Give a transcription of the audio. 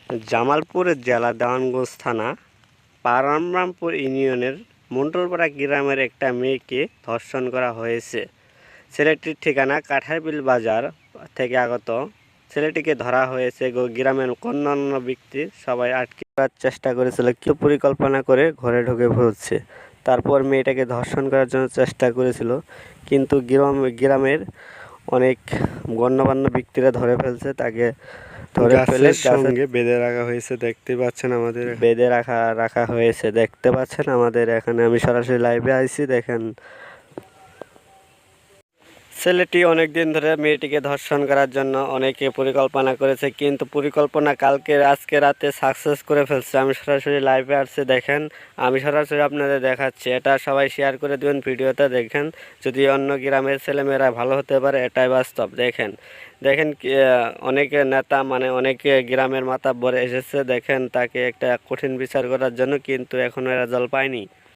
জামালপুর জেলা দেওয়ানগঞ্জ থানা পারমরামপুর ইউনিয়নের মন্টুরপাড়া গ্রামের একটা মেয়েকে ধর্ষণ করা হয়েছে। ছেলেটির ঠিকানা কাঠারবিল বাজার থেকে আগত। ছেলেটিকে ধরা হয়েছে। গ্রামের অন্যান্য ব্যক্তি সবাই আটকে রাখার চেষ্টা করেছিল, কেউ পরিকল্পনা করে ঘরে ঢুকে পড়ছে। তারপর মেয়েটাকে ধর্ষণ করার জন্য চেষ্টা করেছিল, কিন্তু গ্রামের অনেক গণ্যমান্য ব্যক্তিরা ধরে ফেলছে। তাকে ধরে ফেলে গাছের সঙ্গে বেঁধে রাখা হয়েছে, দেখতে পাচ্ছেন আমাদের। বেঁধে রাখা হয়েছে, দেখতে পাচ্ছেন আমাদের এখানে। আমি সরাসরি লাইভে আইছি, দেখেন। ছেলেটি অনেক দিন ধরে মেয়েটিকে ধর্ষণ করার জন্য অনেকে পরিকল্পনা করেছে, কিন্তু পরিকল্পনা আজকে রাতে সাকসেস করে ফেলছে। আমি সরাসরি লাইভে আসছি, দেখেন। আমি সরাসরি আপনাদের দেখাচ্ছি। এটা সবাই শেয়ার করে দেবেন, ভিডিওটা দেখেন। যদি অন্য গ্রামের ছেলেমেয়েরা ভালো হতে পারে, এটাই বাস্তব। দেখেন অনেক নেতা, মানে অনেক গ্রামের মাতাব্বর এসেছে, দেখেন, তাকে একটা কঠিন বিচার করার জন্য, কিন্তু এখনো রেজাল্ট পায়নি।